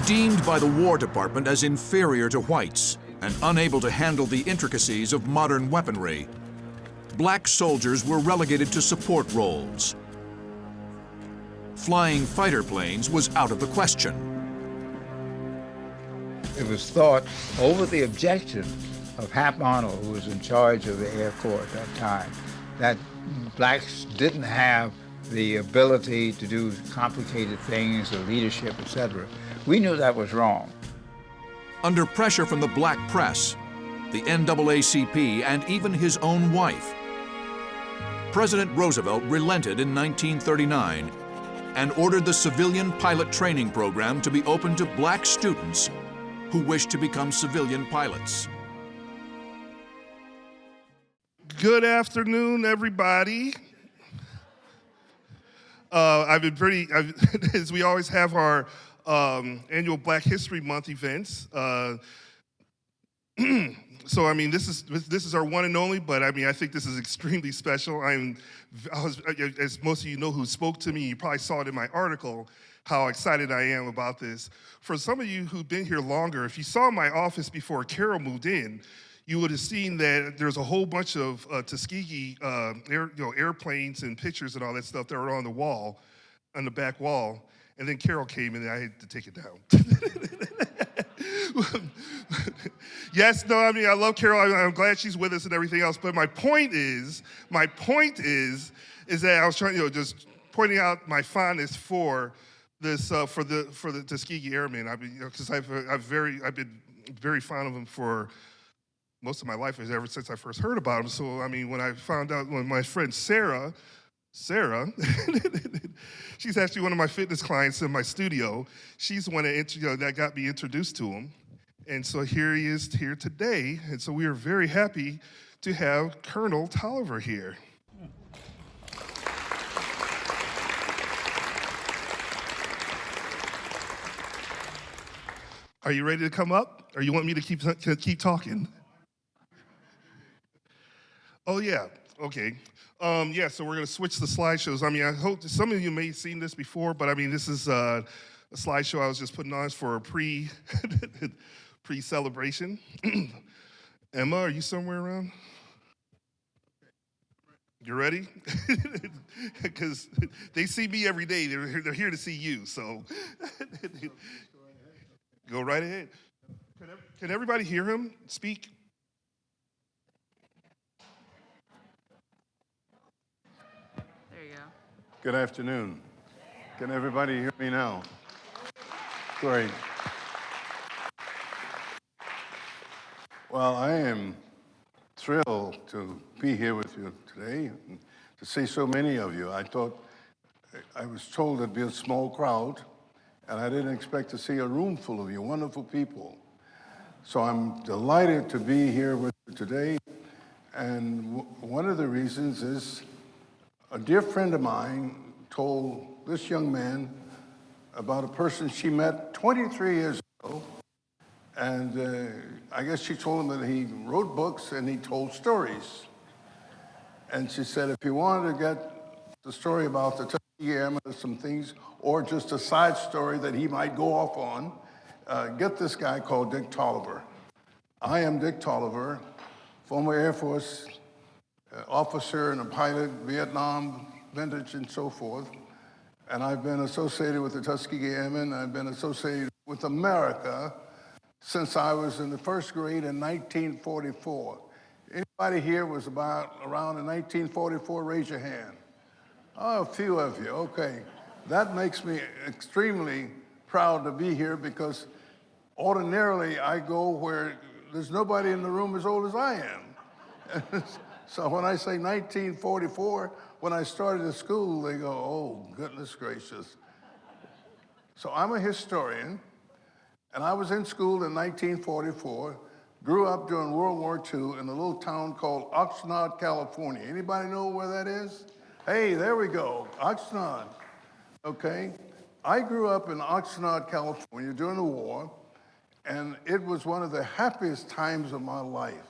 Deemed by the War Department as inferior to whites and unable to handle the intricacies of modern weaponry, black soldiers were relegated to support roles. Flying fighter planes was out of the question. It was thought, over the objection of Hap Arnold, who was in charge of the Air Corps at that time, that blacks didn't have the ability to do complicated things, or leadership, etc. We knew that was wrong. Under pressure from the black press, the NAACP, and even his own wife, President Roosevelt relented in 1939 and ordered the civilian pilot training program to be open to black students who wished to become civilian pilots. Good afternoon, everybody. As we always have our annual Black History Month events. So I mean, this is our one and only, but I mean, I think this is extremely special. As most of you know who spoke to me, you probably saw it in my article, how excited I am about this. For some of you who've been here longer, if you saw my office before Carol moved in, you would have seen that there's a whole bunch of Tuskegee airplanes and pictures and all that stuff that were on the wall, on the back wall. And then Carol came and I had to take it down. Yes, no, I mean, I love Carol. I'm glad she's with us and everything else. But my point is that I was trying, just pointing out my fondness for this, for the Tuskegee Airmen. I mean, because I've been very fond of them for most of my life, ever since I first heard about them. So, I mean, when I found out, when my friend Sarah, she's actually one of my fitness clients in my studio. She's the one that got me introduced to him. And so here he is here today. And so we are very happy to have Colonel Tolliver here. Are you ready to come up? Or you want me to keep talking? Oh yeah, okay. Yeah, so we're gonna switch the slideshows. I mean, I hope some of you may have seen this before, but I mean, this is a slideshow I was just putting on for a pre-celebration. Emma, are you somewhere around? You ready? Because they see me every day. They're here to see you, so go right ahead. Can everybody hear him speak? Good afternoon. Can everybody hear me now? Great. Well, I am thrilled to be here with you today and to see so many of you. I was told it'd be a small crowd, and I didn't expect to see a room full of you, wonderful people. So I'm delighted to be here with you today. And one of the reasons is a dear friend of mine told this young man about a person she met 23 years ago. And I guess she told him that he wrote books and he told stories. And she said, if you wanted to get the story about the Tuskegee Airmen or some things, or just a side story that he might go off on, get this guy called Dick Tolliver. I am Dick Tolliver, former Air Force officer and a pilot, Vietnam, vintage, and so forth. And I've been associated with the Tuskegee Airmen. I've been associated with America since I was in the first grade in 1944. Anybody here was around in 1944? Raise your hand. Oh, a few of you, okay. That makes me extremely proud to be here because ordinarily I go where there's nobody in the room as old as I am. So when I say 1944, when I started at school, they go, oh, goodness gracious. So I'm a historian, and I was in school in 1944, grew up during World War II in a little town called Oxnard, California. Anybody know where that is? Hey, there we go, Oxnard, okay? I grew up in Oxnard, California during the war, and it was one of the happiest times of my life.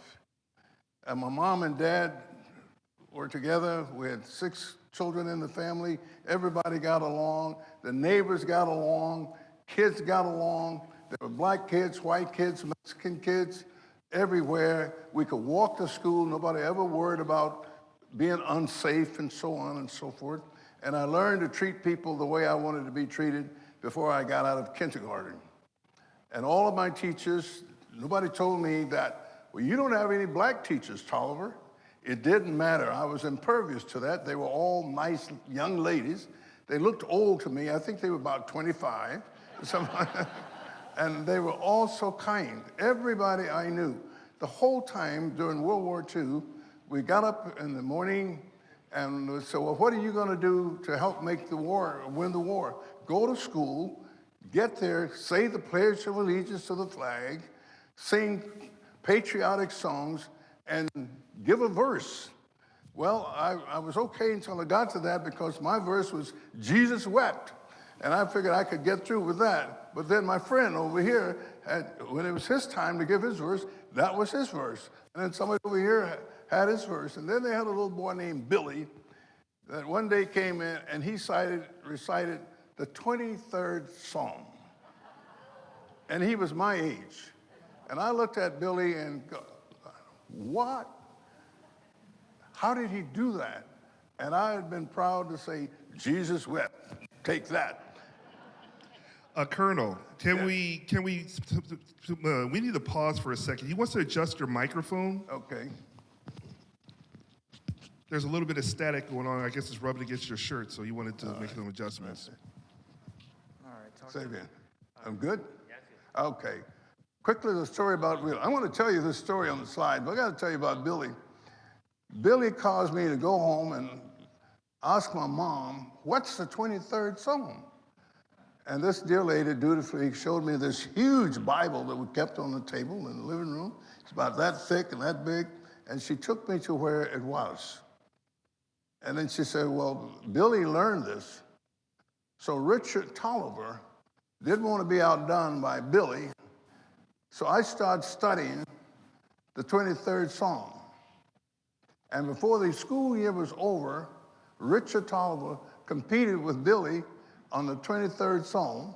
And my mom and dad were together. We had 6 children in the family. Everybody got along. The neighbors got along. Kids got along. There were black kids, white kids, Mexican kids, everywhere. We could walk to school. Nobody ever worried about being unsafe and so on and so forth. And I learned to treat people the way I wanted to be treated before I got out of kindergarten. And all of my teachers, nobody told me that, well, you don't have any black teachers, Tolliver. It didn't matter. I was impervious to that. They were all nice young ladies. They looked old to me. I think they were about 25. And they were all so kind. Everybody I knew. The whole time during World War II, we got up in the morning and we said, well, what are you going to do to help make the war, win the war? Go to school, get there, say the Pledge of Allegiance to the flag, sing patriotic songs, and give a verse. Well, I was okay until I got to that because my verse was, Jesus wept. And I figured I could get through with that. But then my friend over here, when it was his time to give his verse, that was his verse. And then somebody over here had his verse. And then they had a little boy named Billy that one day came in and he recited the 23rd Psalm. And he was my age. And I looked at Billy and go, what? How did he do that? And I had been proud to say, Jesus wept. Take that. Colonel, we need to pause for a second. He wants to adjust your microphone. Okay. There's a little bit of static going on. I guess it's rubbing against your shirt, so you wanted to make some adjustments. All right. Say again. I'm good? Yes. Okay. Quickly, the story about Billy. I want to tell you this story on the slide, but I got to tell you about Billy. Billy caused me to go home and ask my mom, what's the 23rd Psalm? And this dear lady dutifully showed me this huge Bible that we kept on the table in the living room. It's about that thick and that big. And she took me to where it was. And then she said, well, Billy learned this. So Richard Tolliver didn't want to be outdone by Billy. So I started studying the 23rd Psalm. And before the school year was over, Richard Tolliver competed with Billy on the 23rd Psalm.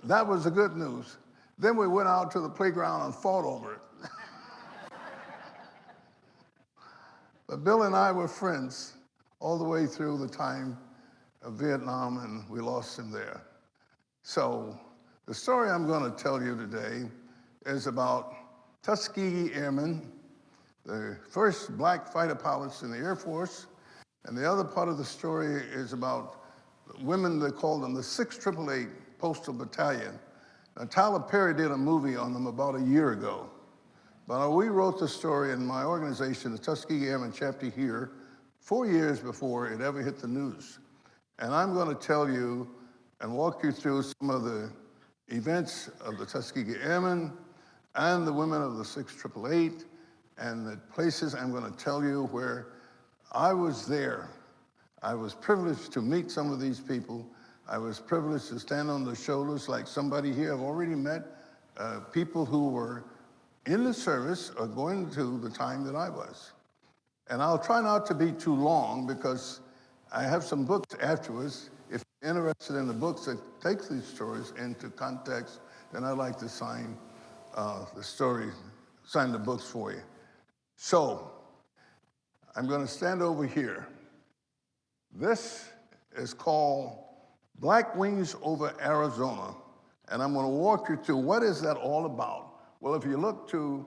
That was the good news. Then we went out to the playground and fought over it. But Bill and I were friends all the way through the time of Vietnam, and we lost him there. So the story I'm going to tell you today is about Tuskegee Airmen, the first black fighter pilots in the Air Force. And the other part of the story is about women, they called them the 6888 Postal Battalion. Now, Tyler Perry did a movie on them about a year ago. But we wrote the story in my organization, the Tuskegee Airmen chapter here, 4 years before it ever hit the news. And I'm going to tell you and walk you through some of the events of the Tuskegee Airmen and the women of the 6888 and the places I'm going to tell you where I was there. I was privileged to meet some of these people. I was privileged to stand on the shoulders like somebody here. I've already met people who were in the service or going to the time that I was. And I'll try not to be too long because I have some books afterwards. If you're interested in the books that take these stories into context, then I'd like to sign the books for you. So I'm going to stand over here. This is called Black Wings over Arizona, and I'm going to walk you through what is that all about. Well, if you look to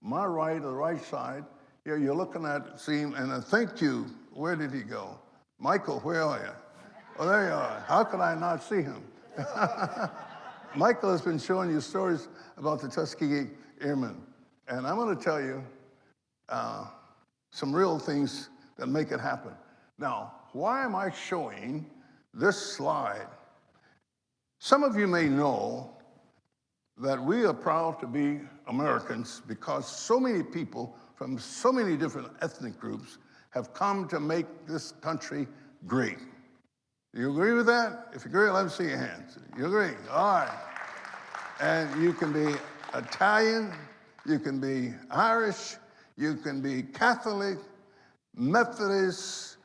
my right, or the right side, here you're looking at, and thank you. Where did he go? Michael, where are you? Oh, there you are. How could I not see him? Michael has been showing you stories about the Tuskegee Airmen, and I'm going to tell you some real things that make it happen. Now, why am I showing this slide? Some of you may know that we are proud to be Americans because so many people from so many different ethnic groups have come to make this country great. Do you agree with that? If you agree, let me see your hands. You agree? All right. And you can be Italian, you can be Irish, you can be Catholic, Methodist,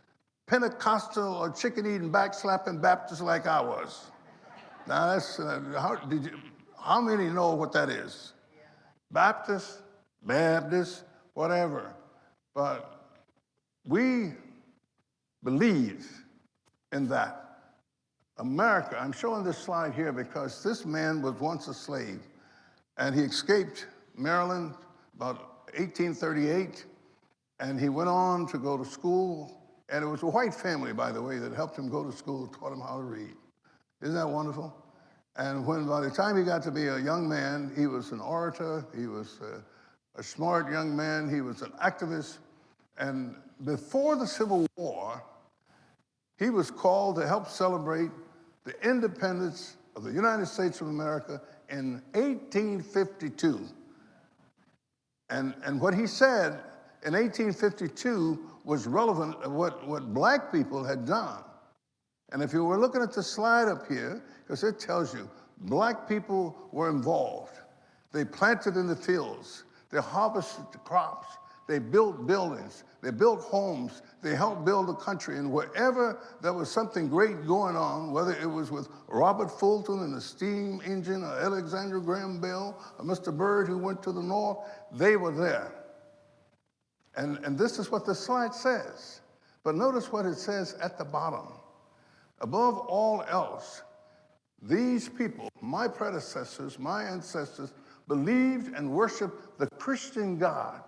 Pentecostal, or chicken-eating, backslapping Baptist like I was. Now that's, how many know what that is? Baptist, whatever. But we believe in that. America, I'm showing this slide here because this man was once a slave, and he escaped Maryland about 1838, and he went on to go to school, and it was a white family, by the way, that helped him go to school, taught him how to read. Isn't that wonderful? And when by the time he got to be a young man, he was an orator, he was a smart young man, he was an activist, and before the Civil War, he was called to help celebrate the independence of the United States of America in 1852. And what he said in 1852 was relevant of what black people had done. And if you were looking at the slide up here, because it tells you black people were involved. They planted in the fields, they harvested the crops, they built buildings, they built homes, they helped build the country. And wherever there was something great going on, whether it was with Robert Fulton and the steam engine, or Alexander Graham Bell, or Mr. Byrd who went to the north, they were there. And this is what the slide says. But notice what it says at the bottom. Above all else, these people, my predecessors, my ancestors, believed and worshiped the Christian God.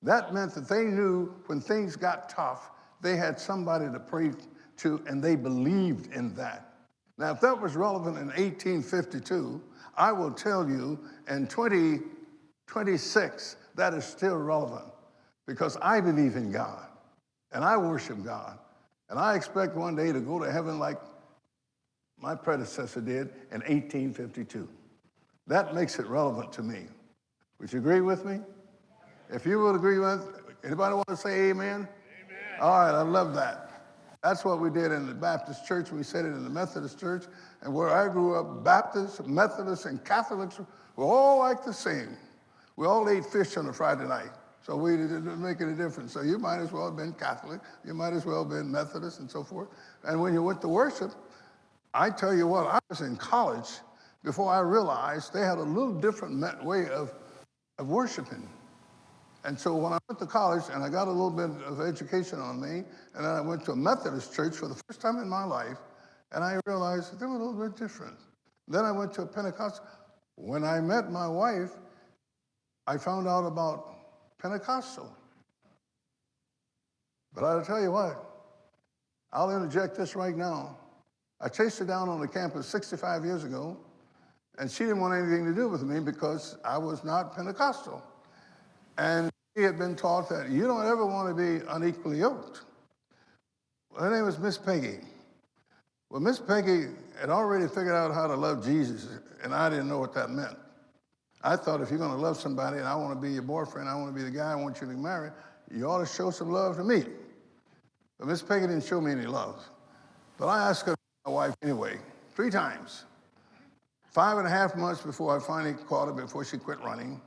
That meant that they knew when things got tough, they had somebody to pray to, and they believed in that. Now, if that was relevant in 1852, I will tell you in 2026, that is still relevant because I believe in God, and I worship God, and I expect one day to go to heaven like my predecessor did in 1852. That makes it relevant to me. Would you agree with me? If you would agree with, anybody want to say amen? Amen. All right, I love that. That's what we did in the Baptist church. We said it in the Methodist church. And where I grew up, Baptists, Methodists, and Catholics were all like the same. We all ate fish on a Friday night. So we didn't make any difference. So you might as well have been Catholic. You might as well have been Methodist and so forth. And when you went to worship, I tell you what, I was in college before I realized they had a little different way of worshiping. And so when I went to college and I got a little bit of education on me, and then I went to a Methodist church for the first time in my life, and I realized they were a little bit different. Then I went to a Pentecostal. When I met my wife, I found out about Pentecostal. But I'll tell you what, I'll interject this right now. I chased her down on the campus 65 years ago, and she didn't want anything to do with me because I was not Pentecostal. And she had been taught that you don't ever want to be unequally yoked. Her name was Miss Peggy. Well, Miss Peggy had already figured out how to love Jesus, and I didn't know what that meant. I thought if you're going to love somebody and I want to be your boyfriend, I want to be the guy I want you to marry, you ought to show some love to me. But Miss Peggy didn't show me any love. But I asked her to be my wife anyway, 3 times. 5.5 months before I finally caught her, before she quit running.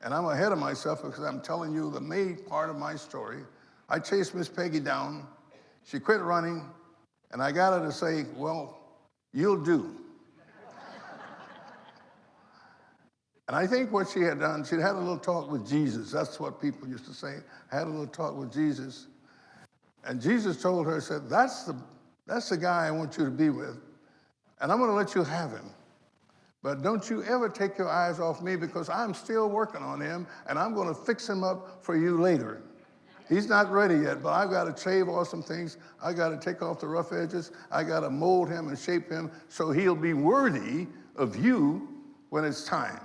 And I'm ahead of myself because I'm telling you the main part of my story. I chased Miss Peggy down. She quit running, and I got her to say, well, you'll do. And I think what she had done, she'd had a little talk with Jesus. That's what people used to say. I had a little talk with Jesus. And Jesus told her, said, that's the guy I want you to be with. And I'm going to let you have him. But don't you ever take your eyes off me because I'm still working on him, and I'm going to fix him up for you later. He's not ready yet, but I've got to shave off some things. I got to take off the rough edges. I got to mold him and shape him so he'll be worthy of you when it's time.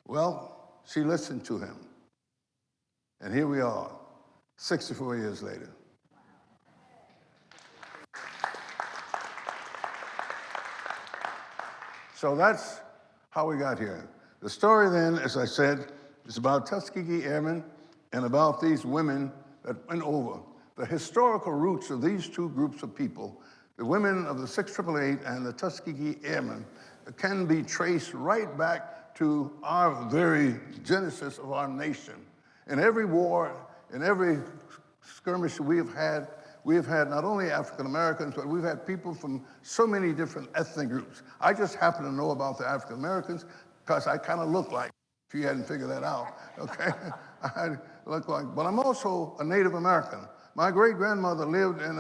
Well, she listened to him. And here we are, 64 years later. So that's how we got here. The story then, as I said, is about Tuskegee Airmen and about these women that went over. The historical roots of these two groups of people, the women of the 6888 and the Tuskegee Airmen, can be traced right back to our very genesis of our nation. In every war, in every skirmish we have had, we've had not only African Americans, but we've had people from so many different ethnic groups. I just happen to know about the African Americans because I kind of look like, if you hadn't figured that out, okay? I look like, but I'm also a Native American. My great-grandmother lived in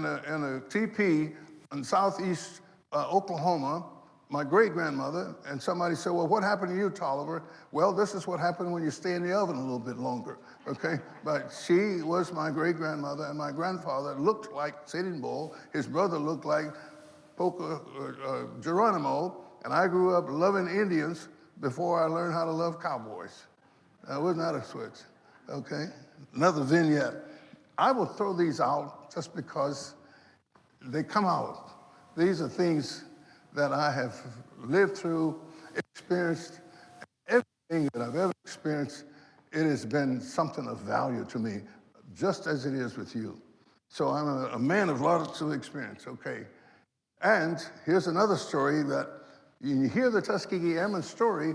a teepee in southeast Oklahoma, my great-grandmother, and somebody said, well, what happened to you, Tolliver? Well, this is what happened when you stay in the oven a little bit longer, okay? But she was my great-grandmother, and my grandfather looked like Sitting Bull. His brother looked like Geronimo, and I grew up loving Indians before I learned how to love cowboys. Wasn't that a switch, okay? Another vignette. I will throw these out just because they come out. These are things that I have lived through, experienced. Everything that I've ever experienced, it has been something of value to me, just as it is with you. So I'm a man of lots of experience, okay? And here's another story that you hear the Tuskegee Airmen story,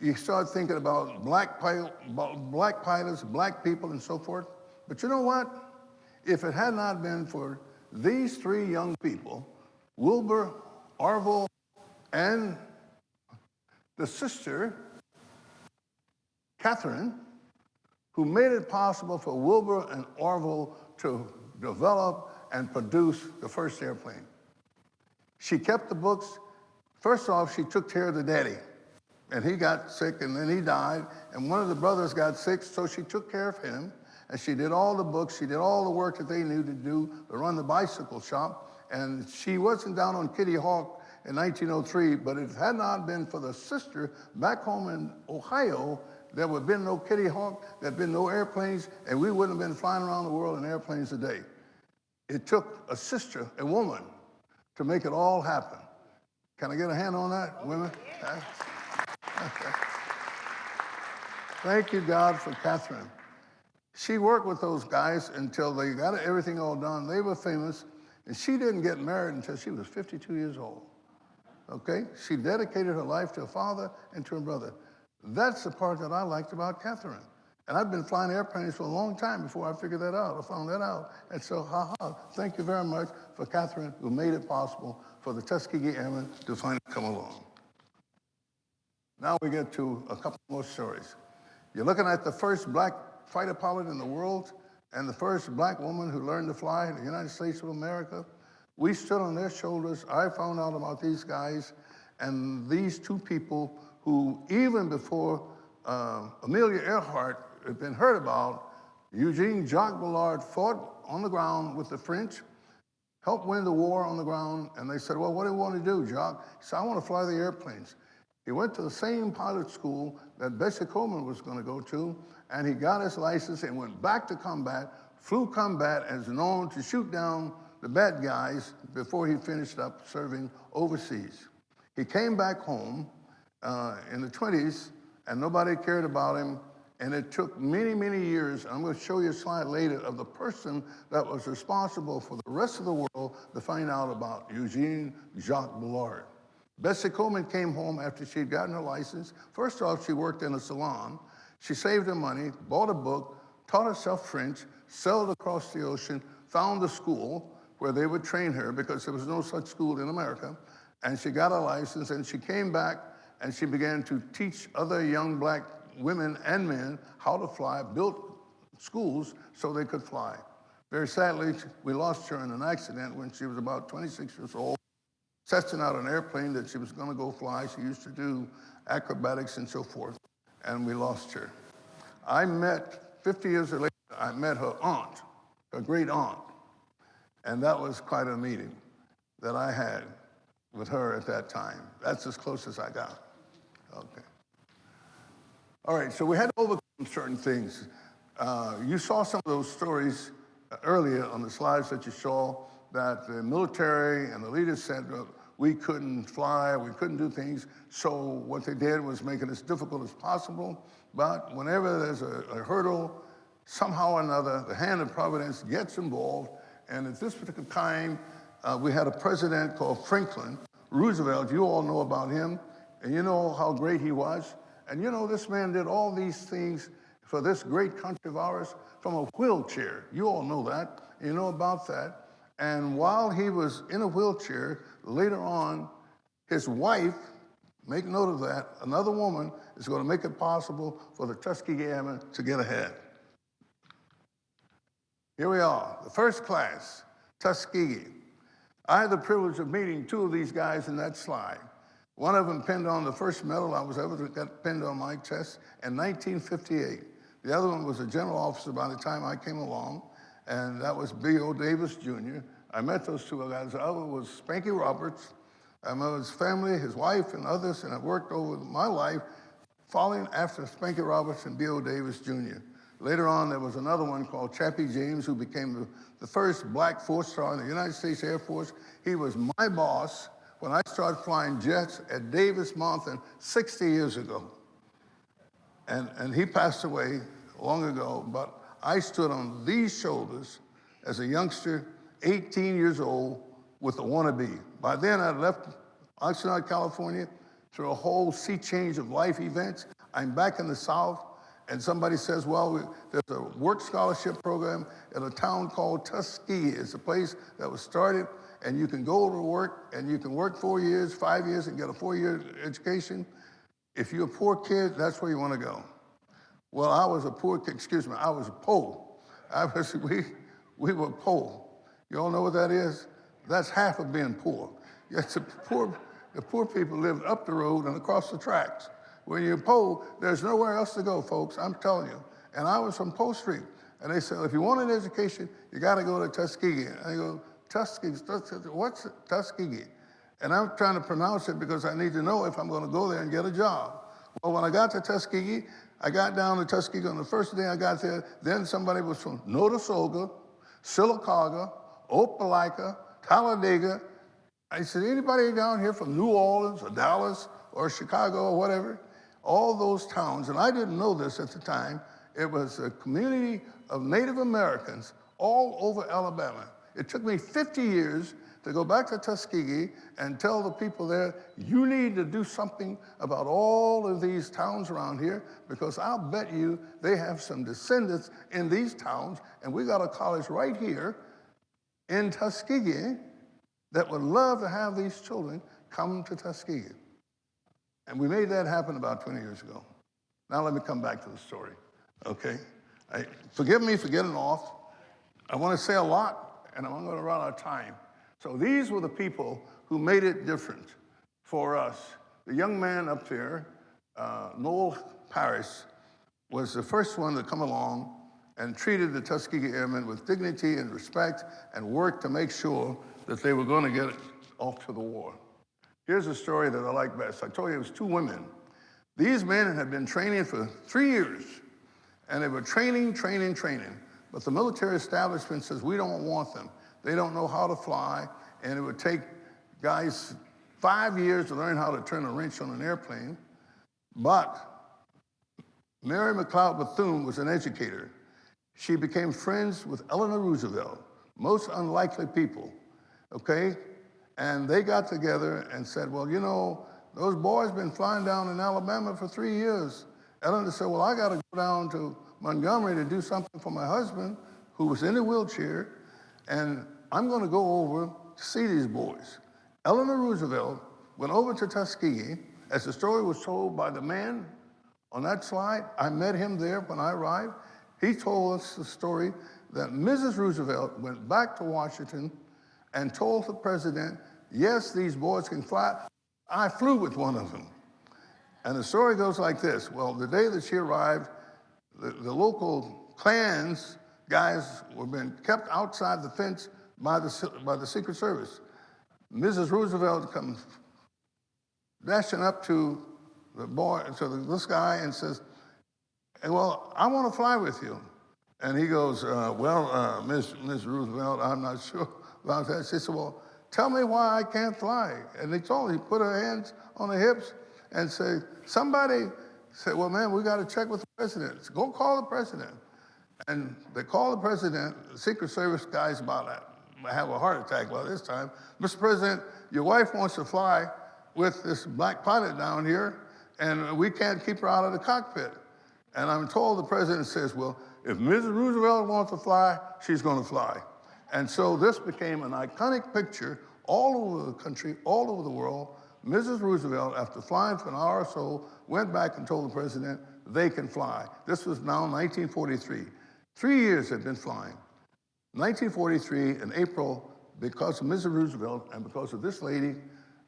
you start thinking about black pilots, black people, and so forth. But you know what? If it had not been for these three young people, Wilbur, Orville, and the sister, Catherine, who made it possible for Wilbur and Orville to develop and produce the first airplane. She kept the books. First off, she took care of the daddy, and he got sick, and then he died, and one of the brothers got sick, so she took care of him, and she did all the books, she did all the work that they needed to do to run the bicycle shop. And she wasn't down on Kitty Hawk in 1903, but if it had not been for the sister back home in Ohio, there would have been no Kitty Hawk, there had been no airplanes, and we wouldn't have been flying around the world in airplanes today. It took a sister, a woman, to make it all happen. Can I get a hand on that, women? Yeah. Okay. Thank you, God, for Catherine. She worked with those guys until they got everything all done. They were famous. And she didn't get married until she was 52 years old, okay? She dedicated her life to her father and to her brother. That's the part that I liked about Catherine. And I've been flying airplanes for a long time before I figured that out, I found that out. And so, thank you very much for Catherine, who made it possible for the Tuskegee Airmen to finally come along. Now we get to a couple more stories. You're looking at the first black fighter pilot in the world, and the first black woman who learned to fly in the United States of America. We stood on their shoulders. I found out about these guys and these two people who, even before Amelia Earhart had been heard about, Eugene Jacques Bullard fought on the ground with the French, helped win the war on the ground, and they said, well, what do you want to do, Jacques? He said, I want to fly the airplanes. He went to the same pilot school that Bessie Coleman was going to go to, and he got his license and went back to combat, flew combat as known to shoot down the bad guys before he finished up serving overseas. He came back home in the 20s, and nobody cared about him, and it took many, many years. I'm going to show you a slide later of the person that was responsible for the rest of the world to find out about Eugene Jacques Bullard. Bessie Coleman came home after she'd gotten her license. First off, she worked in a salon. She saved her money, bought a book, taught herself French, sailed across the ocean, found a school where they would train her because there was no such school in America. And she got a license, and she came back, and she began to teach other young black women and men how to fly, built schools so they could fly. Very sadly, we lost her in an accident when she was about 26 years old, testing out an airplane that she was going to go fly. She used to do acrobatics and so forth, and we lost her. 50 years later, I met her aunt, her great aunt, and that was quite a meeting that I had with her at that time. That's as close as I got. Okay. All right, so we had to overcome certain things. You saw some of those stories earlier on the slides that you saw, that the military and the leaders said we couldn't fly, we couldn't do things, so what they did was make it as difficult as possible. But whenever there's a hurdle, somehow or another, the hand of Providence gets involved. And at this particular time, we had a president called Franklin Roosevelt. You all know about him, and you know how great he was. And you know, this man did all these things for this great country of ours. from a wheelchair. You all know that. You know about that. And while he was in a wheelchair, later on, his wife, make note of that, another woman is going to make it possible for the Tuskegee Airmen to get ahead. Here we are, the first class, Tuskegee. I had the privilege of meeting two of these guys in that slide. One of them pinned on the first medal I was ever got pinned on my chest in 1958. The other one was a general officer by the time I came along, and that was B.O. Davis, Jr. I met those two guys. The other was Spanky Roberts. I met his family, his wife, and others, and I worked over my life following after Spanky Roberts and B.O. Davis, Jr. Later on, there was another one called Chappie James, who became the first black four-star in the United States Air Force. He was my boss when I started flying jets at Davis Monthan 60 years ago. And he passed away long ago, but I stood on these shoulders as a youngster, 18 years old, with a wannabe. By then, I'd left Oxnard, California, through a whole sea change of life events. I'm back in the South, and somebody says, well, there's a work scholarship program in a town called Tuskegee. It's a place that was started, and you can go to work, and you can work 4 years, 5 years, and get a 4-year education. If you're a poor kid, that's where you want to go. Well, I was a poor kid, excuse me, I was poor. We were poor. You all know what that is? That's half of being poor. Yes, the poor people lived up the road and across the tracks. When you're poor, there's nowhere else to go, folks, I'm telling you. And I was from Post Street, and they said, if you want an education, you gotta go to Tuskegee. And I go, Tuskegee, what's Tuskegee? And I'm trying to pronounce it because I need to know if I'm gonna go there and get a job. Well, when I got to Tuskegee, I got down to Tuskegee on the first day I got there, then somebody was from Notasulga, Sylacauga, Opelika, Talladega. I said, anybody down here from New Orleans or Dallas or Chicago or whatever? All those towns, and I didn't know this at the time, it was a community of Native Americans all over Alabama. It took me 50 years to go back to Tuskegee and tell the people there, you need to do something about all of these towns around here, because I'll bet you they have some descendants in these towns, and we got a college right here in Tuskegee that would love to have these children come to Tuskegee. And we made that happen about 20 years ago. Now let me come back to the story, okay? Forgive me for getting off. I want to say a lot, and I'm going to run out of time. So these were the people who made it different for us. The young man up there, Noel Parris, was the first one to come along and treated the Tuskegee Airmen with dignity and respect and worked to make sure that they were going to get off to the war. Here's a story that I like best. I told you it was two women. These men had been training for 3 years, and they were training. But the military establishment says, we don't want them. They don't know how to fly, and it would take guys 5 years to learn how to turn a wrench on an airplane. But Mary McLeod Bethune was an educator. She became friends with Eleanor Roosevelt, most unlikely people, okay? And they got together and said, well, you know, those boys been flying down in Alabama for 3 years. Eleanor said, well, I got to go down to Montgomery to do something for my husband, who was in a wheelchair, and I'm going to go over to see these boys. Eleanor Roosevelt went over to Tuskegee, as the story was told by the man on that slide. I met him there when I arrived. He told us the story that Mrs. Roosevelt went back to Washington and told the president, yes, these boys can fly. I flew with one of them. And the story goes like this. Well, the day that she arrived, the local Klans guys were being kept outside the fence by the Secret Service. Mrs. Roosevelt comes dashing up to the boy, to this guy, and says, hey, well, I want to fly with you. And he goes, Miss Roosevelt, I'm not sure about that. She said, well, tell me why I can't fly. And they told her, he put her hands on her hips and said, somebody said, well, man, we got to check with the president. So go call the president. And they call the president. The Secret Service guy's about to have a heart attack by this time. Mr. President, your wife wants to fly with this black pilot down here, and we can't keep her out of the cockpit. And I'm told the president says, well, If Mrs. Roosevelt wants to fly, she's going to fly. And so this became an iconic picture all over the country, all over the world. Mrs. Roosevelt, after flying for an hour or so, went back and told the president they can fly. This was now 1943. 3 years had been flying. 1943, in April, because of Mrs. Roosevelt and because of this lady,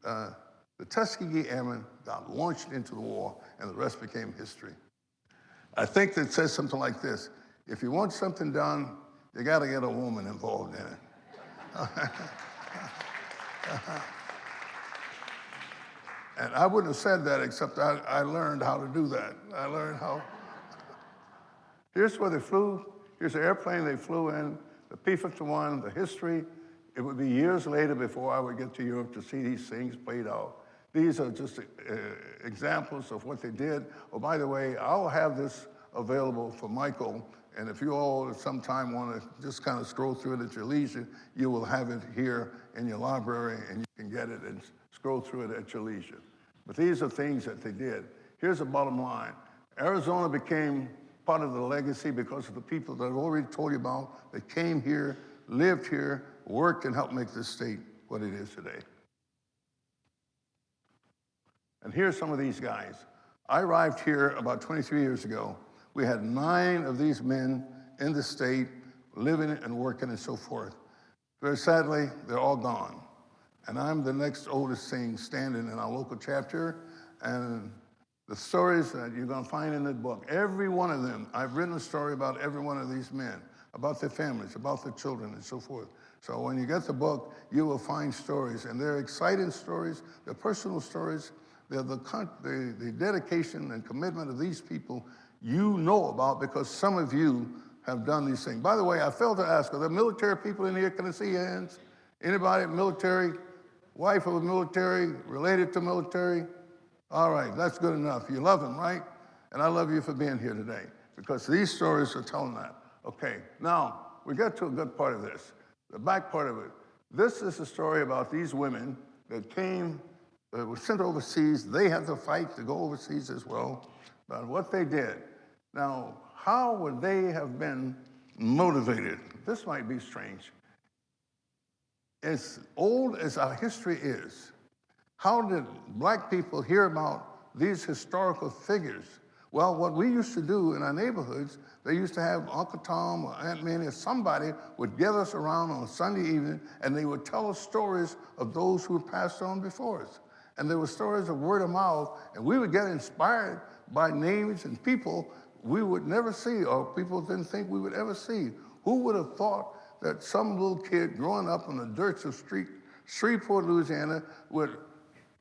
the Tuskegee Airmen got launched into the war, and the rest became history. I think that says something like this: if you want something done, you got to get a woman involved in it. And I wouldn't have said that except I learned how to do that. I learned how. Here's where they flew. Here's the airplane they flew in, the P-51, the history. It would be years later before I would get to Europe to see these things played out. These are just examples of what they did. Oh, by the way, I'll have this available for Michael, and if you all at some time want to just kind of scroll through it at your leisure, you will have it here in your library, and you can get it and scroll through it at your leisure. But these are things that they did. Here's the bottom line. Arizona became part of the legacy because of the people that I've already told you about that came here, lived here, worked, and helped make this state what it is today. And here's some of these guys. I arrived here about 23 years ago. We had 9 of these men in the state, living and working and so forth. Very sadly, they're all gone. And I'm the next oldest thing standing in our local chapter. And the stories that you're going to find in the book, every one of them, I've written a story about every one of these men, about their families, about their children, and so forth. So when you get the book, you will find stories. And they're exciting stories, they're personal stories. They're the dedication and commitment of these people you know about because some of you have done these things. By the way, I failed to ask, are there military people in here? Can I see your hands? Anybody military? Wife of a military? Related to military? All right, that's good enough. You love them, right? And I love you for being here today because these stories are telling that. Okay, now we get to a good part of this, the back part of it. This is a story about these women that came, were sent overseas. They had to fight to go overseas as well, but what they did. Now, how would they have been motivated? This might be strange. As old as our history is, how did black people hear about these historical figures? Well, what we used to do in our neighborhoods, they used to have Uncle Tom or Aunt Minnie or somebody would gather us around on a Sunday evening and they would tell us stories of those who had passed on before us. And there were stories of word of mouth, and we would get inspired by names and people we would never see or people didn't think we would ever see. Who would have thought that some little kid growing up on the dirt of Shreveport, Louisiana would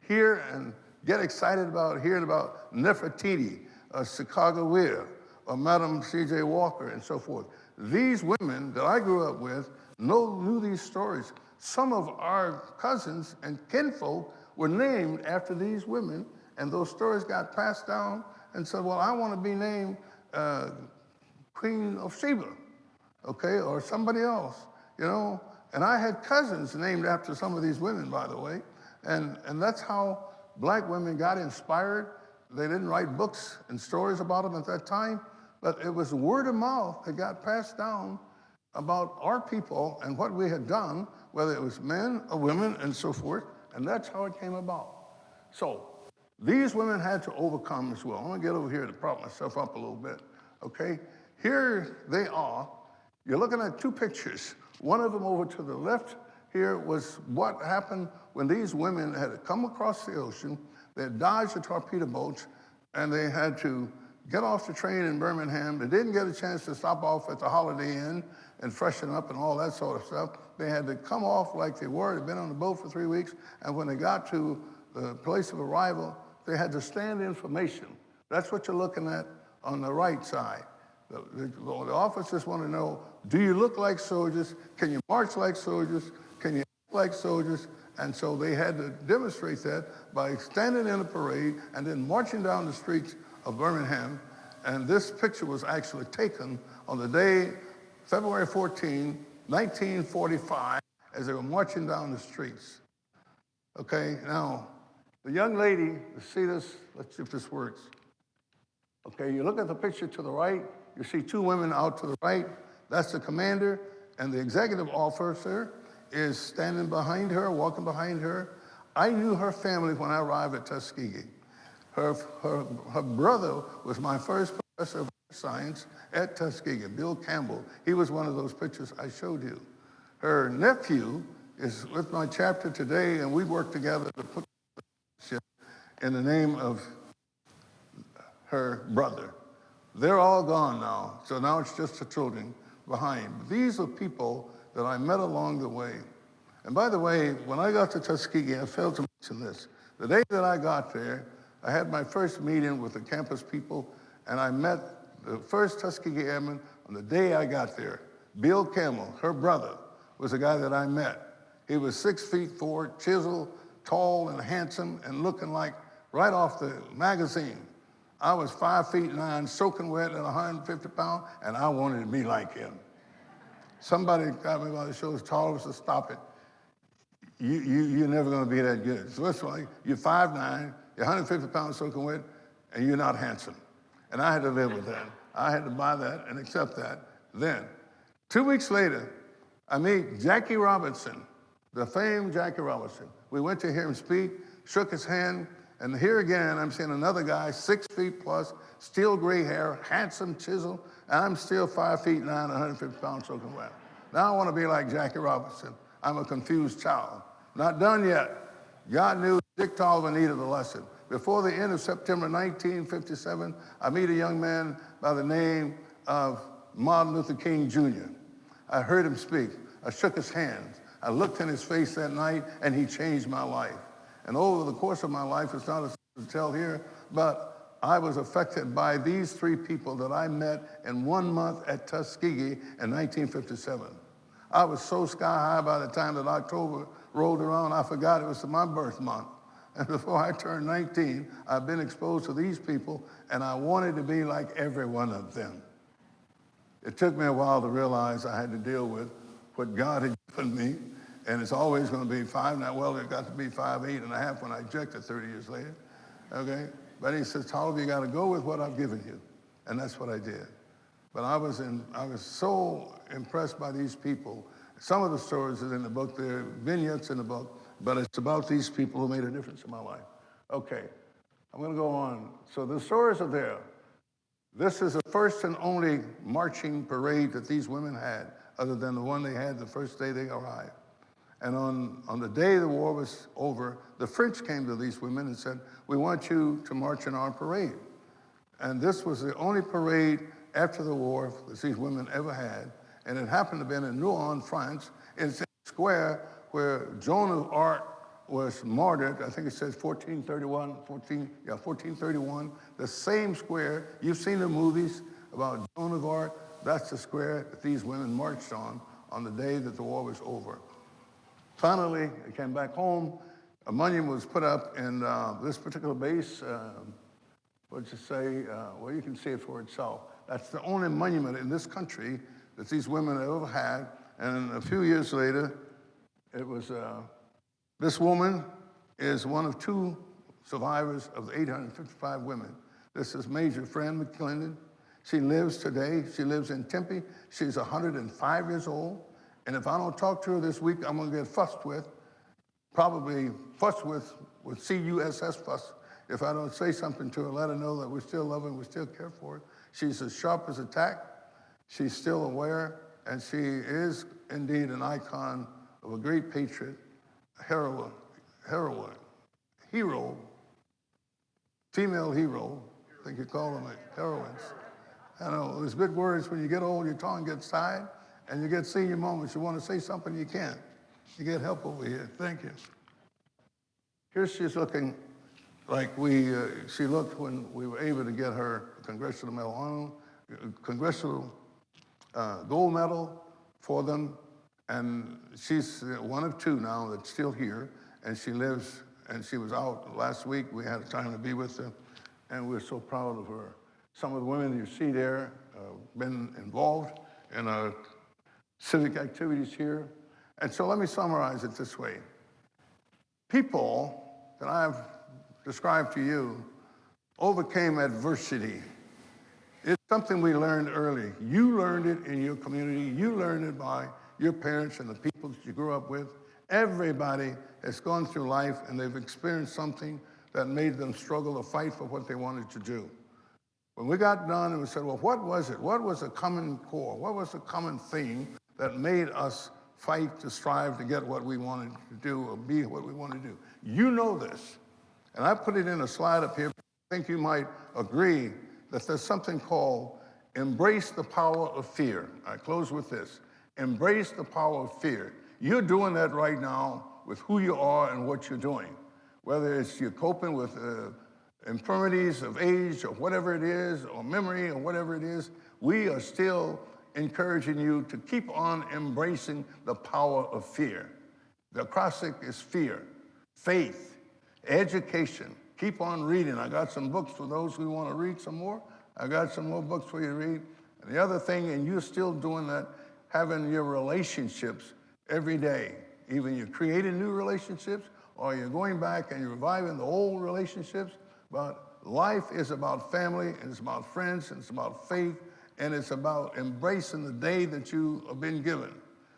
hear and get excited about hearing about Nefertiti, or Chicago Weir, or Madam C.J. Walker, and so forth. These women that I grew up with knew these stories. Some of our cousins and kinfolk were named after these women, and those stories got passed down and said, well, I want to be named Queen of Sheba, okay, or somebody else, you know? And I had cousins named after some of these women, by the way, and that's how black women got inspired. They didn't write books and stories about them at that time, but it was word of mouth that got passed down about our people and what we had done, whether it was men or women and so forth, and that's how it came about. So these women had to overcome as well. I'm gonna get over here to prop myself up a little bit, okay? Here they are. You're looking at 2 pictures. One of them over to the left here was what happened when these women had come across the ocean. They had dodged the torpedo boats, and they had to get off the train in Birmingham. They didn't get a chance to stop off at the Holiday Inn and freshen up and all that sort of stuff. They had to come off like they were. They'd been on the boat for 3 weeks, and when they got to the place of arrival, they had to stand in formation. That's what you're looking at on the right side. The officers want to know, do you look like soldiers? Can you march like soldiers? Can you act like soldiers? And so they had to demonstrate that by standing in a parade and then marching down the streets of Birmingham. And this picture was actually taken on the day, February 14, 1945, as they were marching down the streets. Okay, now, the young lady, you see this? Let's see if this works. Okay, you look at the picture to the right, You see two women out to the right. That's the commander, and the executive officer is standing behind her, walking behind her. I knew her family when I arrived at Tuskegee. Her brother was my first professor of science at Tuskegee, Bill Campbell. He was one of those pictures I showed you. Her nephew is with my chapter today, and we worked together to put in the name of her brother. They're all gone now, so now it's just the children behind. These are people that I met along the way. And by the way, when I got to Tuskegee, I failed to mention this. The day that I got there, I had my first meeting with the campus people, and I met the first Tuskegee Airman on the day I got there. Bill Campbell, her brother, was the guy that I met. He was 6'4", chiseled, tall and handsome, and looking like right off the magazine. I was 5'9", soaking wet and 150 pounds, and I wanted to be like him. Somebody got me by the shoulders, told us to stop it. You're never gonna be that good. So it's like, you're 5'9", you're 150 pounds soaking wet, and you're not handsome. And I had to live with that. I had to buy that and accept that then. 2 weeks later, I meet Jackie Robinson, the famed Jackie Robinson. We went to hear him speak, shook his hand, and here again, I'm seeing another guy, 6 feet plus, steel gray hair, handsome, chiseled, and I'm still 5'9", 150 pounds soaking wet. Now I want to be like Jackie Robinson. I'm a confused child. Not done yet. God knew Dick Tolliver needed a lesson. Before the end of September 1957, I meet a young man by the name of Martin Luther King Jr. I heard him speak. I shook his hand. I looked in his face that night, and he changed my life. And over the course of my life, it's not a to tell here, but I was affected by these three people that I met in 1 month at Tuskegee in 1957. I was so sky high by the time that October rolled around, I forgot it was my birth month. And before I turned 19, I've been exposed to these people, and I wanted to be like every one of them. It took me a while to realize I had to deal with what God had given me, and it's always going to be 5'9". Well, it got to be 5'8.5" when I ejected 30 years later. Okay, but he says, Tolliver, you got to go with what I've given you, and that's what I did. But I was so impressed by these people. Some of the stories are in the book. There are vignettes in the book, but it's about these people who made a difference in my life. Okay, I'm going to go on. So the stories are there. This is the first and only marching parade that these women had, other than the one they had the first day they arrived. And on the day the war was over, the French came to these women and said, we want you to march in our parade. And this was the only parade after the war that these women ever had. And it happened to be in Rouen, France. It's a square where Joan of Arc was martyred. I think it says 1431, the same square. You've seen the movies about Joan of Arc. That's the square that these women marched on the day that the war was over. Finally, I came back home. A monument was put up in this particular base. What'd you say? Well, you can see it for itself. That's the only monument in this country that these women ever had. And a few years later, it was, this woman is one of two survivors of the 855 women. This is Major Fran McClendon. She lives today. She lives in Tempe. She's 105 years old. And if I don't talk to her this week, I'm going to get fussed with, probably fussed with CUSS fuss. If I don't say something to her, let her know that we still love her, we still care for her. She's as sharp as a tack. She's still aware, and she is indeed an icon of a great patriot, hero, female hero. I think you call them heroines. I know, there's big words. When you get old, your tongue gets tied, and you get senior moments. You want to say something, you can't. You get help over here. Thank you. Here she's looking like she looked when we were able to get her Congressional Medal of Honor, Congressional Gold Medal for them. And she's one of two now that's still here, and she lives, and she was out last week. We had time to be with her, and we're so proud of her. Some of the women you see there been involved in our civic activities here. And so let me summarize it this way. People that I've described to you overcame adversity. It's Something we learned early. You learned it in your community. You learned it by your parents and the people that you grew up with. Everybody has gone through life and they've experienced something that made them struggle to fight for what they wanted to do. When we got done and we said, well, what was it? What was the common core? What was the common theme that made us fight to strive to get what we wanted to do or be what we wanted to do? You know this. And I put it in a slide up here. I think you might agree that there's something called embrace the power of fear. I close with this. Embrace the power of fear. You're doing that right now with who you are and what you're doing. Whether it's you're coping with infirmities of age or whatever it is, or memory or whatever it is, we are still encouraging you to keep on embracing the power of fear. The acrostic is fear, faith, education. Keep on reading. I got some books for those who want to read some more. I got some more books for you to read. And the other thing, and you're still doing that, having your relationships every day. Even you're creating new relationships, or you're going back and you're reviving the old relationships. But life is about family, and it's about friends, and it's about faith, and it's about embracing the day that you have been given.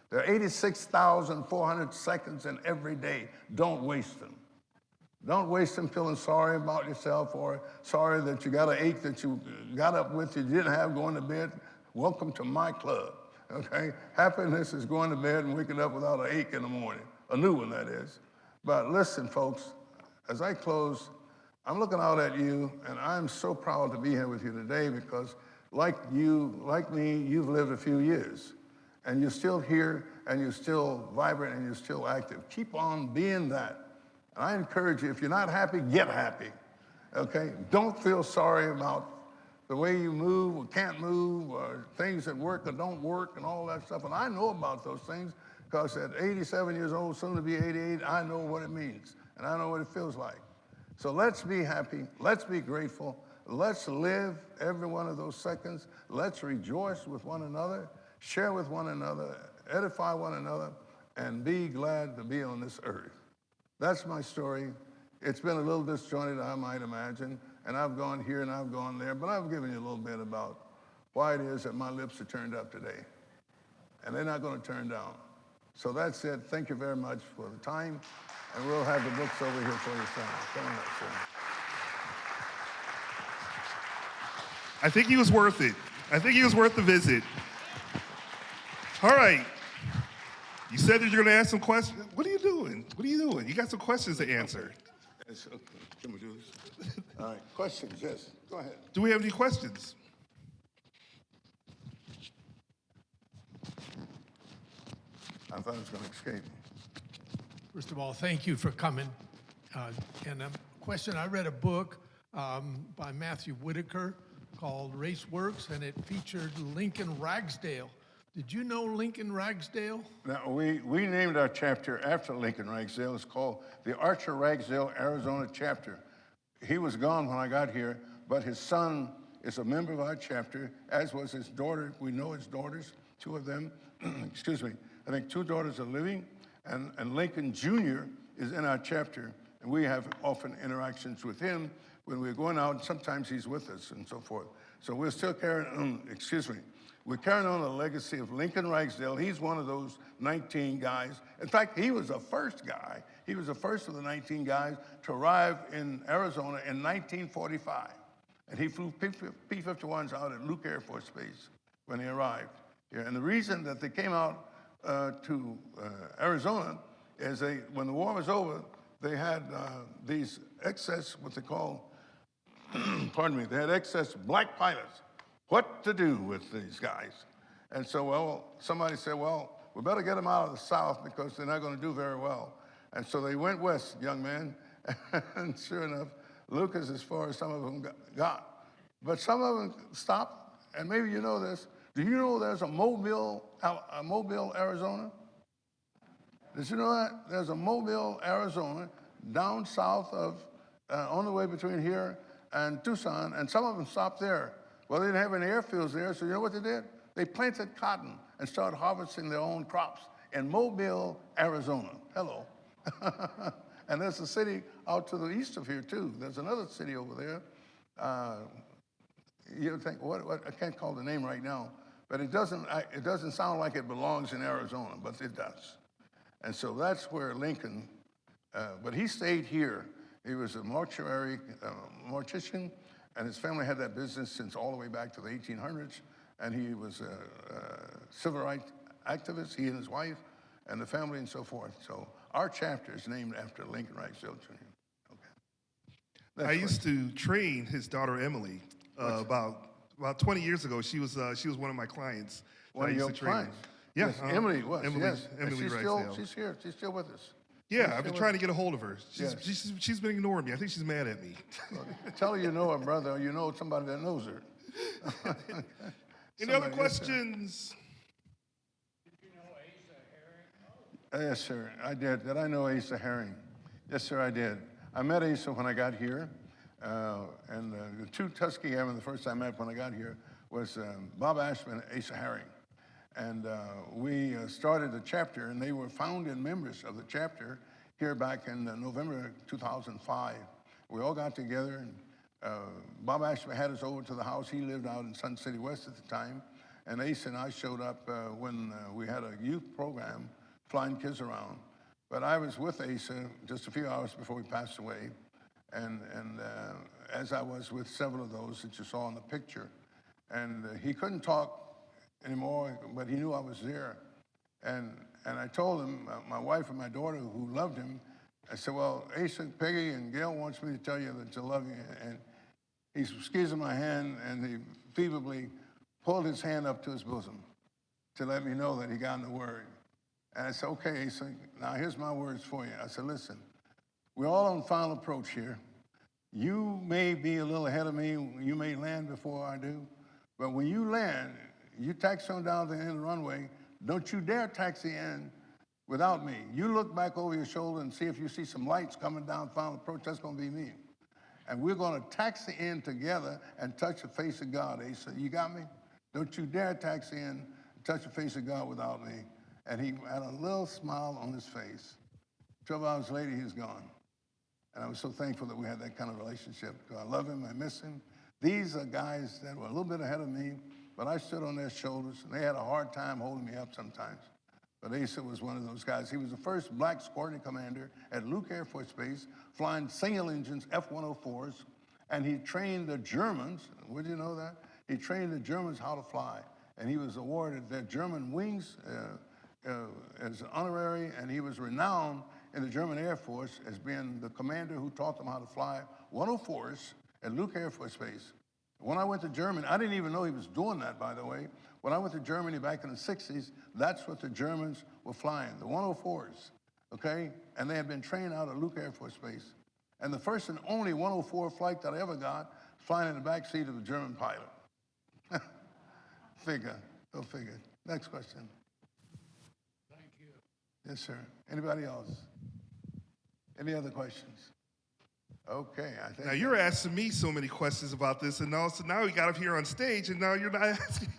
There are 86,400 seconds in every day. Don't waste them. Don't waste them feeling sorry about yourself or sorry that you got an ache that you got up with you didn't have going to bed. Welcome to my club, okay? Happiness is going to bed and waking up without an ache in the morning, a new one that is. But listen, folks, as I close, I'm looking out at you, and I'm so proud to be here with you today because like you, like me, you've lived a few years, and you're still here, and you're still vibrant, and you're still active. Keep on being that. And I encourage you, if you're not happy, get happy, okay? Don't feel sorry about the way you move or can't move or things that work or don't work and all that stuff. And I know about those things because at 87 years old, soon to be 88, I know what it means and I know what it feels like. So let's be happy, let's be grateful, let's live every one of those seconds, let's rejoice with one another, share with one another, edify one another, and be glad to be on this earth. That's my story. It's been a little disjointed, I might imagine, and I've gone here and I've gone there, but I've given you a little bit about why it is that my lips are turned up today. And they're not going to turn down. So that's it. Thank you very much for the time, and we'll have the books over here for you, son. Come on up, sir. I think he was worth it. I think he was worth the visit. All right. You said that you're going to ask some questions. What are you doing? What are you doing? You got some questions to answer. Yes, okay. Can we do this? All right, questions, yes. Go ahead. Do we have any questions? I thought it was going to escape me. First of all, thank you for coming. And a question, I read a book by Matthew Whitaker called Race Works, and it featured Lincoln Ragsdale. Did you know Lincoln Ragsdale? Now, we named our chapter after Lincoln Ragsdale. It's called the Archer Ragsdale, Arizona chapter. He was gone when I got here, but his son is a member of our chapter, as was his daughter. We know his daughters, two of them. Excuse me. I think two daughters are living, and Lincoln Jr. is in our chapter, and we have often interactions with him when we're going out. Sometimes he's with us and so forth. So we're still carrying on, we're carrying on the legacy of Lincoln Ragsdale. He's one of those 19 guys. In fact, he was the first guy. He was the first of the 19 guys to arrive in Arizona in 1945. And he flew P-51s out at Luke Air Force Base when he arrived here. And the reason that they came out to Arizona is when the war was over, they had these excess, what they call, pardon me, they had excess black pilots. What to do with these guys? And so, well, somebody said, well, we better get them out of the South because they're not going to do very well. And so they went west, young man. And sure enough, Luke is as far as some of them got. But some of them stopped, and maybe you know this. Do you know there's a Mobile, Arizona? Did you know that? There's a Mobile, Arizona, down south of, on the way between here and Tucson, and some of them stopped there. Well, they didn't have any airfields there, so you know what they did? They planted cotton and started harvesting their own crops in Mobile, Arizona. Hello. And there's a city out to the east of here, too. There's another city over there. you think, what, I can't call the name right now, but it doesn't sound like it belongs in Arizona, but it does. And so that's where Lincoln, but he stayed here. He was a mortician, and his family had that business since all the way back to the 1800s, and he was a civil rights activist, he and his wife, and the family and so forth. So our chapter is named after Lincoln Ragsdale Jr. Okay. I used to train his daughter Emily about 20 years ago. She was one of my clients. One that I of used your to train. clients? Yeah, Yes, Emily was, Emily, yes. And Emily she's Ragsdale. she's here, she's still with us. Yeah, I've been trying to get a hold of her. Yes. She's been ignoring me. I think she's mad at me. Tell her you know her, brother, or you know somebody that knows her. Any other questions? Yes, sir, I did. Did I know Asa Herring? Yes, sir, I did. I met Asa when I got here, and the two Tuskegee Airmen, the first time I met when I got here, was Bob Ashman and Asa Herring. And we started a chapter, and they were founding members of the chapter here back in November 2005. We all got together, and Bob Ashman had us over to the house. He lived out in Sun City West at the time, and Asa and I showed up when we had a youth program flying kids around. But I was with Asa just a few hours before he passed away, and as I was with several of those that you saw in the picture. And he couldn't talk anymore, but he knew I was there. And I told him, my wife and my daughter who loved him, I said, well, Asa, Peggy, and Gail wants me to tell you that you love you. And he squeezed my hand, and he feebly pulled his hand up to his bosom to let me know that he got the word. And I said, okay, Asa, now here's my words for you. I said, listen, we're all on final approach here. You may be a little ahead of me. You may land before I do. But when you land, you taxi on down to the end of the runway. Don't you dare taxi in without me. You look back over your shoulder and see if you see some lights coming down final approach. That's going to be me. And we're going to taxi in together and touch the face of God, Asa. You got me? Don't you dare taxi in and touch the face of God without me. And he had a little smile on his face. 12 hours later, he was gone. And I was so thankful that we had that kind of relationship. I love him, I miss him. These are guys that were a little bit ahead of me, but I stood on their shoulders, and they had a hard time holding me up sometimes. But Asa was one of those guys. He was the first black squadron commander at Luke Air Force Base, flying single engines F-104s, and he trained the Germans. Would you know that? He trained the Germans how to fly, and he was awarded their German wings as honorary, and he was renowned in the German Air Force as being the commander who taught them how to fly 104s at Luke Air Force Base. When I went to Germany, I didn't even know he was doing that, by the way. When I went to Germany back in the 60s, that's what the Germans were flying, the 104s, okay? And they had been trained out at Luke Air Force Base. And the first and only 104 flight that I ever got, flying in the back seat of a German pilot. Go figure. Next question. Thank you. Yes, sir. Anybody else? Any other questions? Okay, I think. Now you're asking me so many questions about this, and also now we got up here on stage, and now you're not asking.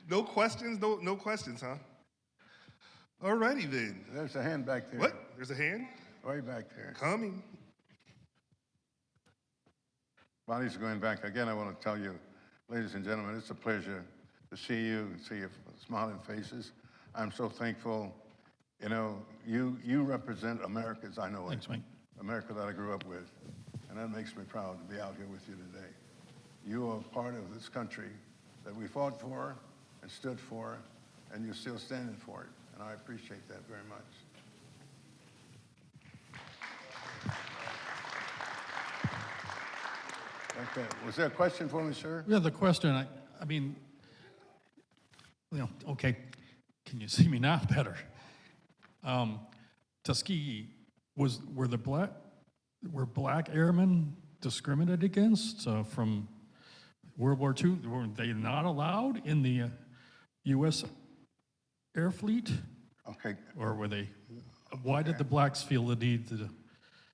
No questions, no questions, huh? Alrighty then. There's a hand back there. What? There's a hand Way back there. coming. While he's going back, again, I want to tell you, ladies and gentlemen, it's a pleasure to see you and see your smiling faces. I'm so thankful. You know, you represent America as I know it. Thanks, Mike. America that I grew up with. And that makes me proud to be out here with you today. You are part of this country that we fought for and stood for, and you're still standing for it. And I appreciate that very much. Okay, was there a question for me, sir? Yeah, the question, I mean, you know, okay, can you see me now better? Tuskegee, were black airmen discriminated against from World War II? Were they not allowed in the U.S. Air Fleet? Okay, Or were they, why did the blacks feel the need to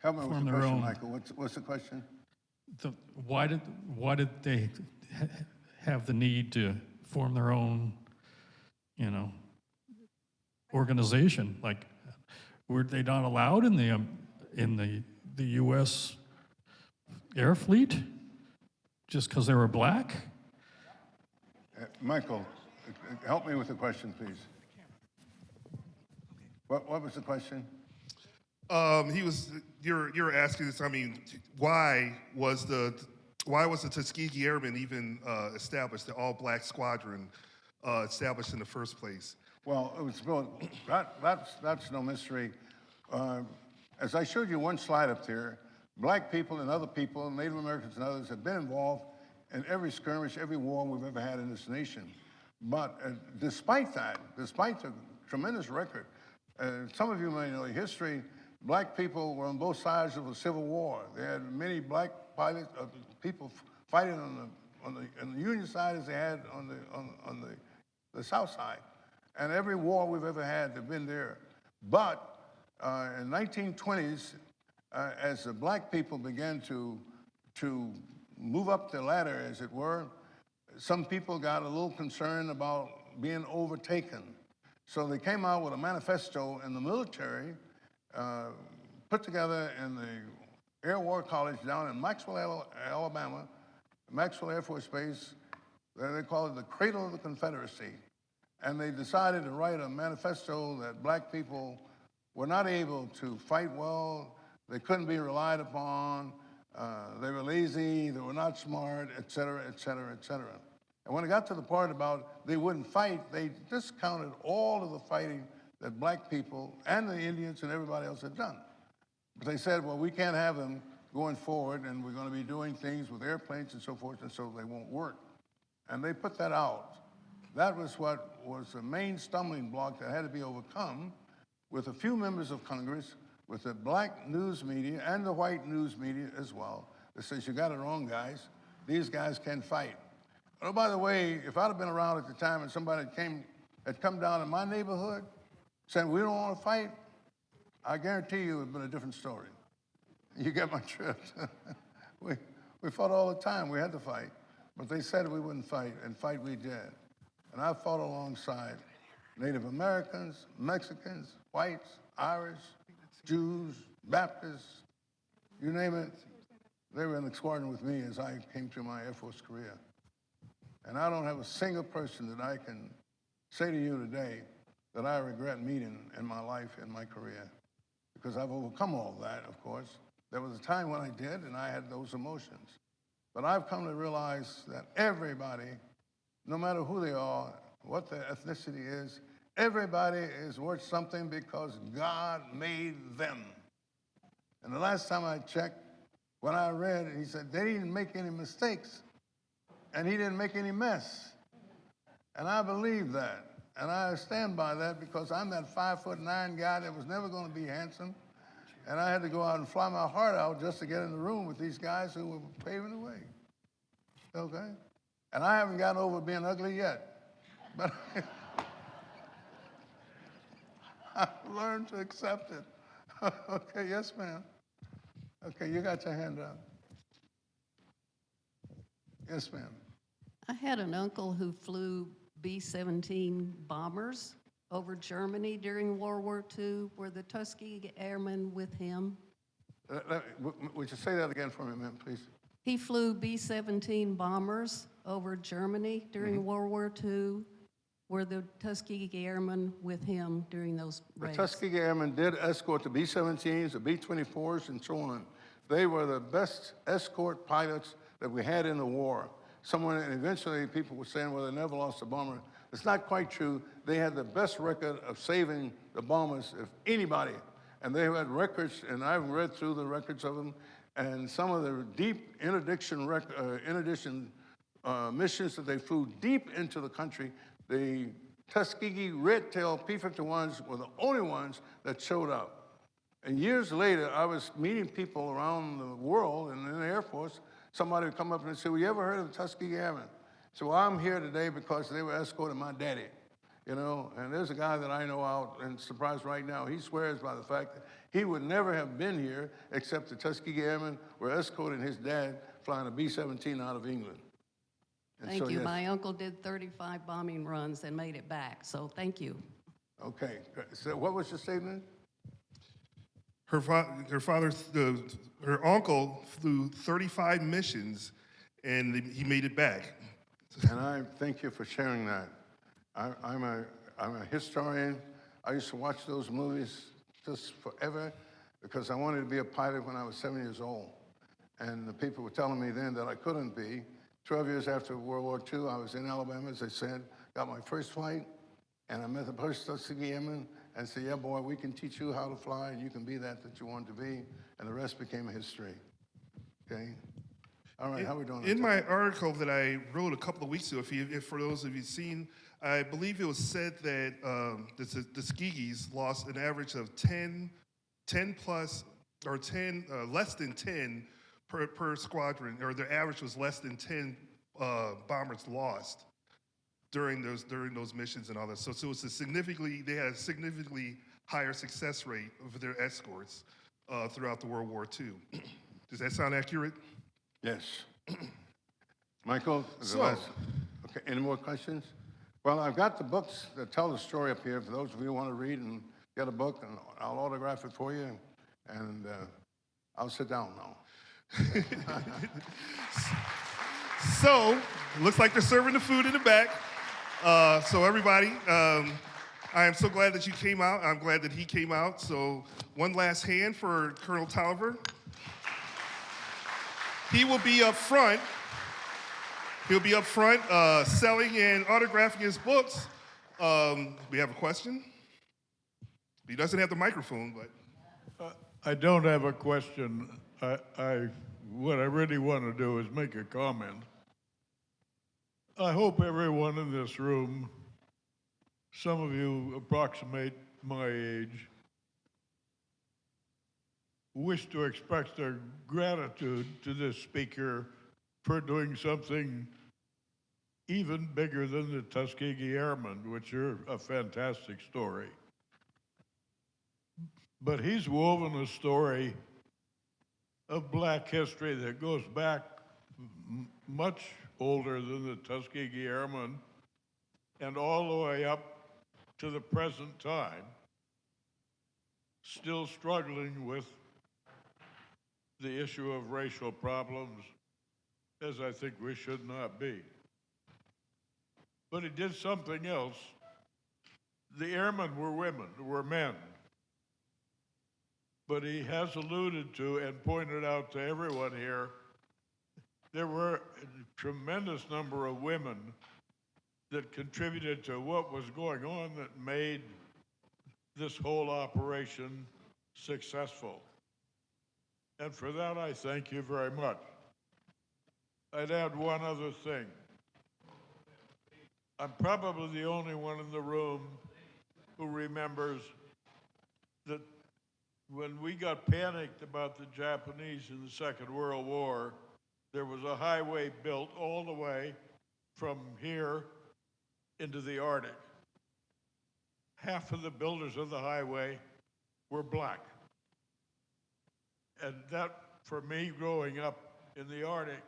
help me with form the their question, own? Michael. What's the question? Why did they have the need to form their own, you know, organization? Like, were they not allowed in the U.S. Air Fleet just because they were black? Michael, help me with the question, please. What was the question? You're asking this. I mean, why was the Tuskegee Airmen even established, the all-black squadron established in the first place? Well, that's no mystery. As I showed you one slide up there, black people and other people, Native Americans and others, have been involved in every skirmish, every war we've ever had in this nation. But despite that, despite the tremendous record, some of you may know the history, black people were on both sides of the Civil War. They had many black pilots, people fighting on the Union side as they had on the South side. And every war we've ever had, they've been there. But in 1920s, as the black people began to move up the ladder, as it were, some people got a little concerned about being overtaken. So they came out with a manifesto in the military, put together in the Air War College down in Maxwell, Alabama, Maxwell Air Force Base. They call it the cradle of the Confederacy. And they decided to write a manifesto that black people were not able to fight well, they couldn't be relied upon, they were lazy, they were not smart, et cetera, et cetera, et cetera. And when it got to the part about they wouldn't fight, they discounted all of the fighting that black people and the Indians and everybody else had done. But they said, well, we can't have them going forward, and we're going to be doing things with airplanes and so forth, and so they won't work. And they put that out. That was what was the main stumbling block that had to be overcome with a few members of Congress, with the black news media and the white news media as well, that says, you got it wrong, guys. These guys can fight. Oh, by the way, if I'd have been around at the time and somebody had come down in my neighborhood saying, we don't want to fight, I guarantee you it would have been a different story. You get my drift. we fought all the time. We had to fight. But they said we wouldn't fight, and fight we did. And I fought alongside Native Americans, Mexicans, whites, Irish, Jews, Baptists, you name it. They were in the squadron with me as I came through my Air Force career. And I don't have a single person that I can say to you today that I regret meeting in my life, in my career, because I've overcome all that, of course. There was a time when I did, and I had those emotions. But I've come to realize that everybody, no matter who they are, what their ethnicity is, everybody is worth something because God made them. And the last time I checked, when I read it, he said, they didn't make any mistakes, and he didn't make any mess. And I believe that. And I stand by that because I'm that 5'9" guy that was never going to be handsome. And I had to go out and fly my heart out just to get in the room with these guys who were paving the way. Okay? And I haven't gotten over being ugly yet. But I've learned to accept it. Okay, yes, ma'am. Okay, you got your hand up. Yes, ma'am. I had an uncle who flew B-17 bombers over Germany during World War II. Were the Tuskegee Airmen with him? Would you say that again for me, ma'am, please? He flew B-17 bombers over Germany during World War II. Were the Tuskegee Airmen with him during those raids? The Tuskegee Airmen did escort the B-17s, the B-24s, and so on. They were the best escort pilots that we had in the war. And eventually people were saying, well, they never lost a bomber. It's not quite true. They had the best record of saving the bombers of anybody. And they had records, and I've read through the records of them, and some of the deep interdiction missions that they flew deep into the country, the Tuskegee red-tailed P-51s were the only ones that showed up. And years later, I was meeting people around the world and in the Air Force. Somebody would come up and say, well, you ever heard of the Tuskegee Airmen? So I'm here today because they were escorting my daddy, you know? And there's a guy that I know out in Surprise right now. He swears by the fact that he would never have been here except the Tuskegee Airmen were escorting his dad flying a B-17 out of England. And Thank so, you. yes. My uncle did 35 bombing runs and made it back, so thank you. Okay, so what was your statement? Her uncle flew 35 missions, and he made it back. And I thank you for sharing that. I'm a historian. I used to watch those movies just forever because I wanted to be a pilot when I was 7 years old. And the people were telling me then that I couldn't be. 12 years after World War II, I was in Alabama, as I said, got my first flight, and I met the first Tuskegee Airman and said, yeah, boy, we can teach you how to fly, and you can be that you want to be, and the rest became history, okay? All right, how are we doing? In my article that I wrote a couple of weeks ago, if for those of you seen, I believe it was said that the Tuskegees lost an average of 10 plus, or 10, less than 10 per squadron, or their average was less than 10 bombers lost during those missions and all that. So it was they had a significantly higher success rate of their escorts throughout the World War II. Does that sound accurate? Yes. Michael, So- okay, any more questions? Well, I've got the books that tell the story up here for those of you who want to read and get a book, and I'll autograph it for you, and I'll sit down now. So, looks like they're serving the food in the back. So everybody, I am so glad that you came out. I'm glad that he came out. So one last hand for Colonel Tolliver. He will be up front. He'll be up front selling and autographing his books. We have a question. He doesn't have the microphone, but. I don't have a question. What I really want to do is make a comment. I hope everyone in this room, some of you approximate my age, wish to express their gratitude to this speaker for doing something even bigger than the Tuskegee Airmen, which are a fantastic story. But he's woven a story of black history that goes back much older than the Tuskegee Airmen and all the way up to the present time, still struggling with the issue of racial problems, as I think we should not be. But he did something else. The airmen were women, were men. But he has alluded to and pointed out to everyone here, there were a tremendous number of women that contributed to what was going on that made this whole operation successful. And for that, I thank you very much. I'd add one other thing. I'm probably the only one in the room who remembers that when we got panicked about the Japanese in the Second World War, there was a highway built all the way from here into the Arctic. Half of the builders of the highway were black. And that, for me, growing up in the Arctic,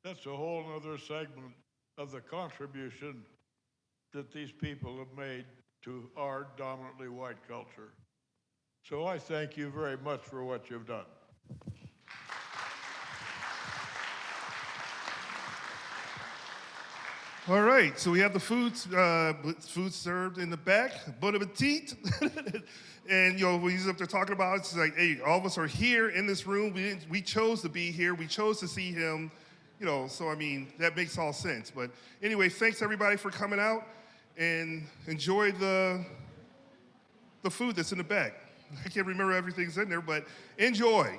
that's a whole other segment of the contribution that these people have made to our dominantly white culture. So I thank you very much for what you've done. All right, so we have the food served in the back, bon appetit. And when he's up there talking about it, it's like, hey, all of us are here in this room. We chose to be here. We chose to see him, so I mean, that makes all sense. But anyway, thanks everybody for coming out, and enjoy the food that's in the back. I can't remember everything's in there, but enjoy.